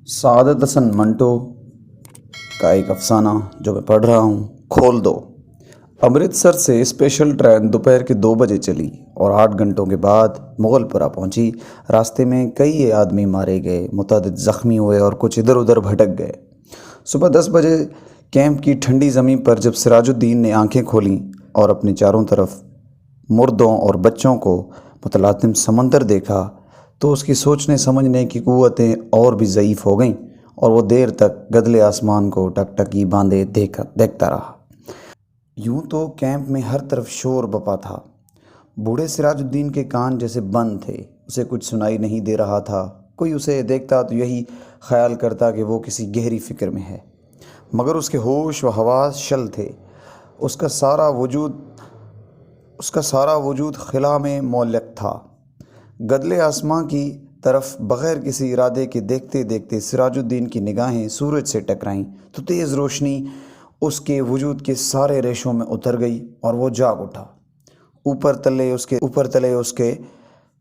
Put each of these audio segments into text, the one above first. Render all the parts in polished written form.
سعادت حسن منٹو کا ایک افسانہ جو میں پڑھ رہا ہوں، کھول دو۔ امرتسر سے اسپیشل ٹرین دوپہر کے 2 بجے چلی اور 8 گھنٹوں کے بعد مغل پورہ پہنچی۔ راستے میں کئی آدمی مارے گئے، متعدد زخمی ہوئے اور کچھ ادھر ادھر بھٹک گئے۔ صبح 10 بجے کیمپ کی ٹھنڈی زمین پر جب سراج الدین نے آنکھیں کھولیں اور اپنے چاروں طرف مردوں اور بچوں کو متلاطم سمندر دیکھا تو اس کی سوچنے سمجھنے کی قوتیں اور بھی ضعیف ہو گئیں اور وہ دیر تک گدلے آسمان کو ٹکٹکی باندھے دیکھتا رہا۔ یوں تو کیمپ میں ہر طرف شور بپا تھا۔ بوڑھے سراج الدین کے کان جیسے بند تھے، اسے کچھ سنائی نہیں دے رہا تھا۔ کوئی اسے دیکھتا تو یہی خیال کرتا کہ وہ کسی گہری فکر میں ہے، مگر اس کے ہوش و حواس شل تھے۔ اس کا سارا وجود خلا میں معلق تھا۔ گدلے آسمان کی طرف بغیر کسی ارادے کے دیکھتے دیکھتے سراج الدین کی نگاہیں سورج سے ٹکرائیں تو تیز روشنی اس کے وجود کے سارے ریشوں میں اتر گئی اور وہ جاگ اٹھا۔ اوپر تلے اس کے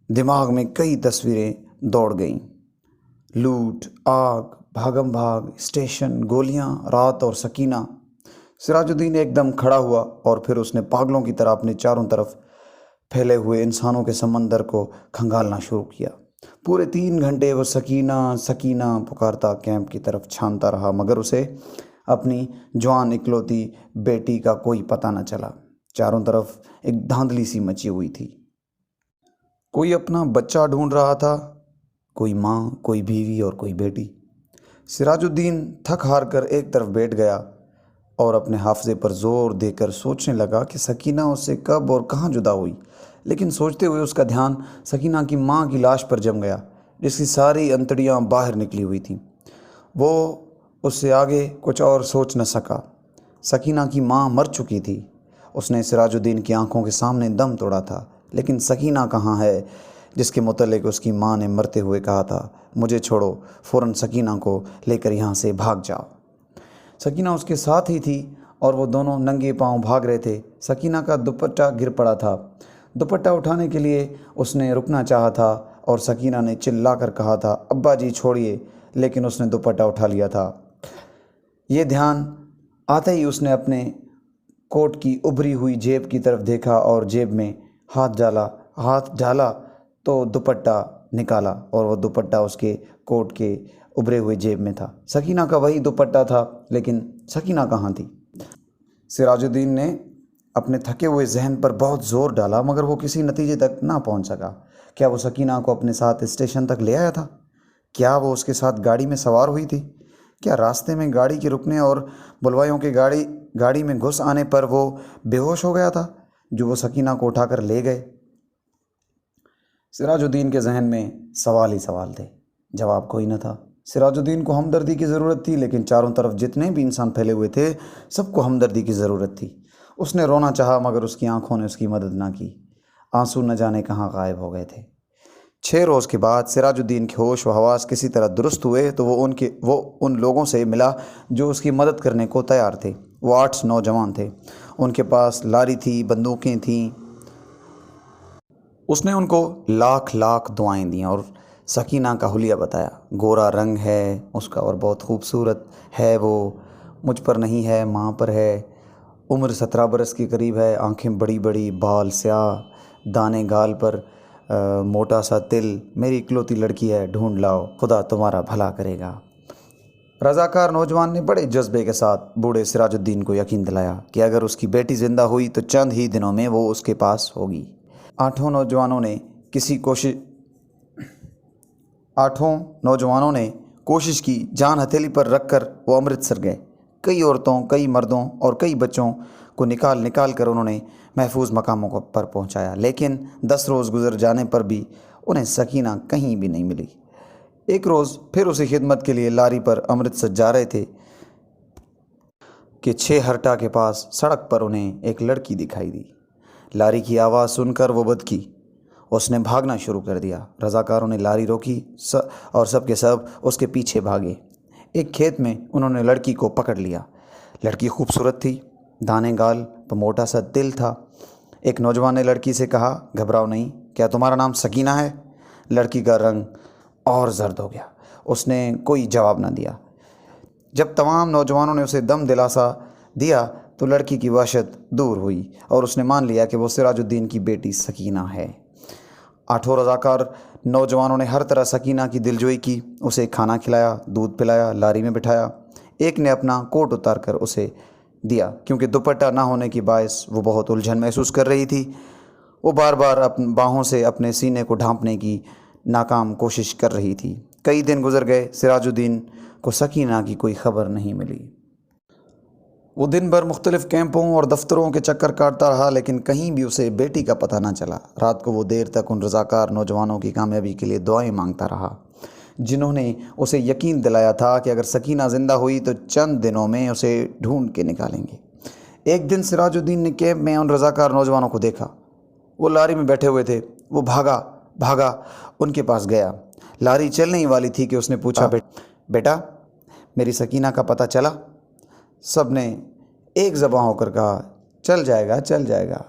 دماغ میں کئی تصویریں دوڑ گئیں: لوٹ، آگ، بھاگم بھاگ، اسٹیشن، گولیاں، رات اور سکینہ۔ سراج الدین ایک دم کھڑا ہوا اور پھر اس نے پاگلوں کی طرح اپنے چاروں طرف پھیلے ہوئے انسانوں کے سمندر کو کھنگالنا شروع کیا۔ پورے 3 گھنٹے وہ سکینہ سکینہ پکارتا کیمپ کی طرف چھانتا رہا، مگر اسے اپنی جوان اکلوتی بیٹی کا کوئی پتہ نہ چلا۔ چاروں طرف ایک دھاندلی سی مچی ہوئی تھی۔ کوئی اپنا بچہ ڈھونڈ رہا تھا، کوئی ماں، کوئی بیوی اور کوئی بیٹی۔ سراج الدین تھک ہار کر ایک طرف بیٹھ گیا اور اپنے حافظے پر زور دے کر سوچنے لگا کہ سکینہ اس سے کب اور کہاں جدا ہوئی۔ لیکن سوچتے ہوئے اس کا دھیان سکینہ کی ماں کی لاش پر جم گیا، جس کی ساری انتڑیاں باہر نکلی ہوئی تھیں۔ وہ اس سے آگے کچھ اور سوچ نہ سکا۔ سکینہ کی ماں مر چکی تھی۔ اس نے سراج الدین کی آنکھوں کے سامنے دم توڑا تھا، لیکن سکینہ کہاں ہے جس کے متعلق اس کی ماں نے مرتے ہوئے کہا تھا، مجھے چھوڑو، فوراً سکینہ کو لے کر یہاں سے بھاگ جاؤ۔ سکینہ اس کے ساتھ ہی تھی اور وہ دونوں ننگے پاؤں بھاگ رہے تھے۔ سکینہ کا دوپٹہ گر پڑا تھا۔ دوپٹہ اٹھانے کے لیے اس نے رکنا چاہا تھا اور سکینہ نے چلا کر کہا تھا، ابا جی چھوڑیے، لیکن اس نے دوپٹہ اٹھا لیا تھا۔ یہ دھیان آتے ہی اس نے اپنے کوٹ کی ابھری ہوئی جیب کی طرف دیکھا اور جیب میں ہاتھ ڈالا تو دوپٹہ نکالا اور وہ دوپٹہ اس کے کوٹ کے ابھرے ہوئے جیب میں تھا۔ سکینہ کا وہی دوپٹہ تھا، لیکن سکینہ کہاں تھی؟ سراج الدین نے اپنے تھکے ہوئے ذہن پر بہت زور ڈالا، مگر وہ کسی نتیجے تک نہ پہنچ سکا۔ کیا وہ سکینہ کو اپنے ساتھ اسٹیشن تک لے آیا تھا؟ کیا وہ اس کے ساتھ گاڑی میں سوار ہوئی تھی؟ کیا راستے میں گاڑی کے رکنے اور بلوائیوں کے گاڑی میں گھس آنے پر وہ بے ہوش ہو گیا تھا جو وہ سکینہ کو اٹھا کر لے گئے؟ سراج الدین کے ذہن میں سوال ہی سوال تھے، جواب کوئی نہ تھا۔ سراج الدین کو ہمدردی کی ضرورت تھی، لیکن چاروں طرف جتنے بھی انسان پھیلے ہوئے تھے سب کو ہمدردی کی ضرورت تھی۔ اس نے رونا چاہا، مگر اس کی آنکھوں نے اس کی مدد نہ کی۔ آنسو نہ جانے کہاں غائب ہو گئے تھے۔ 6 روز کے بعد سراج الدین کے ہوش و حواس کسی طرح درست ہوئے تو وہ ان لوگوں سے ملا جو اس کی مدد کرنے کو تیار تھے۔ وہ 8 نوجوان تھے۔ ان کے پاس لاری تھی، بندوقیں تھیں۔ اس نے ان کو لاکھ لاکھ دعائیں دیں اور سکینہ کا حلیہ بتایا۔ گورا رنگ ہے اس کا اور بہت خوبصورت ہے وہ، مجھ پر نہیں ہے، ماں پر ہے۔ عمر 17 برس کے قریب ہے، آنکھیں بڑی بڑی، بال سیاہ، دانے گال پر موٹا سا تل، میری اکلوتی لڑکی ہے، ڈھونڈ لاؤ، خدا تمہارا بھلا کرے گا۔ رضاکار نوجوان نے بڑے جذبے کے ساتھ بوڑھے سراج الدین کو یقین دلایا کہ اگر اس کی بیٹی زندہ ہوئی تو چند ہی دنوں میں وہ اس کے پاس ہوگی۔ 8 نوجوانوں نے کوشش کی، جان ہتھیلی پر رکھ کر وہ امرتسر گئے۔ کئی عورتوں، کئی مردوں اور کئی بچوں کو نکال کر انہوں نے محفوظ مقاموں پر پہنچایا، لیکن 10 روز گزر جانے پر بھی انہیں سکینہ کہیں بھی نہیں ملی۔ ایک روز پھر اسی خدمت کے لیے لاری پر امرتسر جا رہے تھے کہ 6 ہرٹا کے پاس سڑک پر انہیں ایک لڑکی دکھائی دی۔ لاری کی آواز سن کر وہ بدکی، اس نے بھاگنا شروع کر دیا۔ رضاکاروں نے لاری روکی اور سب کے سب اس کے پیچھے بھاگے۔ ایک کھیت میں انہوں نے لڑکی کو پکڑ لیا۔ لڑکی خوبصورت تھی، دانے گال پر موٹا سا تل تھا۔ ایک نوجوان نے لڑکی سے کہا، گھبراؤ نہیں، کیا تمہارا نام سکینہ ہے؟ لڑکی کا رنگ اور زرد ہو گیا۔ اس نے کوئی جواب نہ دیا۔ جب تمام نوجوانوں نے اسے دم دلاسا دیا تو لڑکی کی وحشت دور ہوئی اور اس نے مان لیا کہ وہ سراج الدین کی بیٹی سکینہ ہے۔ 8 رضاکار نوجوانوں نے ہر طرح سکینہ کی دلجوئی کی، اسے کھانا کھلایا، دودھ پلایا، لاری میں بٹھایا۔ ایک نے اپنا کوٹ اتار کر اسے دیا کیونکہ دوپٹہ نہ ہونے کی باعث وہ بہت الجھن محسوس کر رہی تھی۔ وہ بار بار اپنی باہوں سے اپنے سینے کو ڈھانپنے کی ناکام کوشش کر رہی تھی۔ کئی دن گزر گئے، سراج الدین کو سکینہ کی کوئی خبر نہیں ملی۔ وہ دن بھر مختلف کیمپوں اور دفتروں کے چکر کاٹتا رہا لیکن کہیں بھی اسے بیٹی کا پتہ نہ چلا۔ رات کو وہ دیر تک ان رضاکار نوجوانوں کی کامیابی کے لیے دعائیں مانگتا رہا جنہوں نے اسے یقین دلایا تھا کہ اگر سکینہ زندہ ہوئی تو چند دنوں میں اسے ڈھونڈ کے نکالیں گے۔ ایک دن سراج الدین نے کیمپ میں ان رضاکار نوجوانوں کو دیکھا۔ وہ لاری میں بیٹھے ہوئے تھے۔ وہ بھاگا ان کے پاس گیا۔ لاری چلنے ہی والی تھی کہ اس نے پوچھا، بیٹا میری سکینہ کا پتہ چلا؟ سب نے ایک زباں ہو کر کہا، چل جائے گا،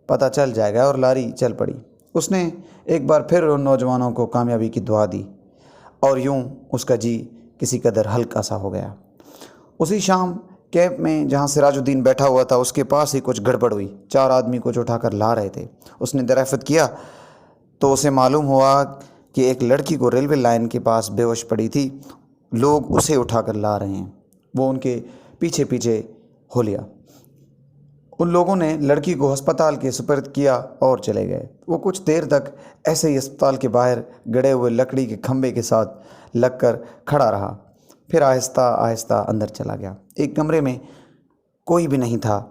پتہ چل جائے گا، اور لاری چل پڑی۔ اس نے ایک بار پھر ان نوجوانوں کو کامیابی کی دعا دی اور یوں اس کا جی کسی قدر ہلکا سا ہو گیا۔ اسی شام کیمپ میں جہاں سراج الدین بیٹھا ہوا تھا اس کے پاس ہی کچھ گڑبڑ ہوئی۔ 4 آدمی کچھ اٹھا کر لا رہے تھے۔ اس نے دریافت کیا تو اسے معلوم ہوا کہ ایک لڑکی کو ریلوے لائن کے پاس بے ہوش پڑی تھی، لوگ اسے اٹھا کر لا رہے ہیں۔ وہ ان کے پیچھے ہو لیا۔ ان لوگوں نے لڑکی کو ہسپتال کے سپرد کیا اور چلے گئے۔ وہ کچھ دیر تک ایسے ہی اسپتال کے باہر گڑے ہوئے لکڑی کے کھمبے کے ساتھ لگ کر کھڑا رہا، پھر آہستہ آہستہ اندر چلا گیا۔ ایک کمرے میں کوئی بھی نہیں تھا،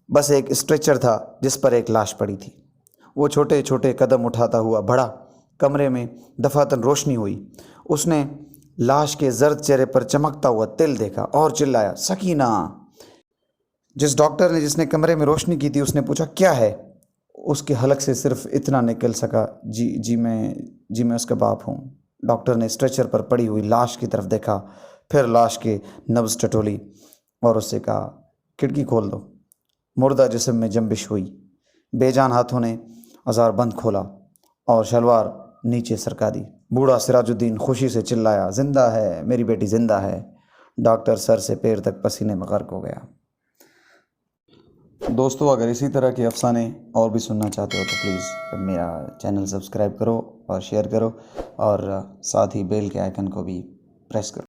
بس ایک اسٹریچر تھا جس پر ایک لاش پڑی تھی۔ وہ چھوٹے چھوٹے قدم اٹھاتا ہوا بڑھا۔ کمرے میں دفعتاً روشنی ہوئی۔ اس نے لاش کے زرد چہرے پر چمکتا ہوا تل دیکھا اور چلایا، سکینہ! جس ڈاکٹر نے جس نے کمرے میں روشنی کی تھی اس نے پوچھا، کیا ہے؟ اس کے حلق سے صرف اتنا نکل سکا، جی میں اس کا باپ ہوں۔ ڈاکٹر نے اسٹریچر پر پڑی ہوئی لاش کی طرف دیکھا، پھر لاش کے نبض ٹٹولی اور اس سے کہا، کھڑکی کھول دو۔ مردہ جسم میں جنبش ہوئی۔ بے جان ہاتھوں نے آزار بند کھولا اور شلوار نیچے سرکا دی۔ بوڑھا سراج الدین خوشی سے چلایا، زندہ ہے، میری بیٹی زندہ ہے۔ ڈاکٹر سر سے پیر تک پسینے میں غرق ہو گیا۔ دوستو، اگر اسی طرح کے افسانے اور بھی سننا چاہتے ہو تو پلیز میرا چینل سبسکرائب کرو اور شیئر کرو اور ساتھ ہی بیل کے آئیکن کو بھی پریس کرو۔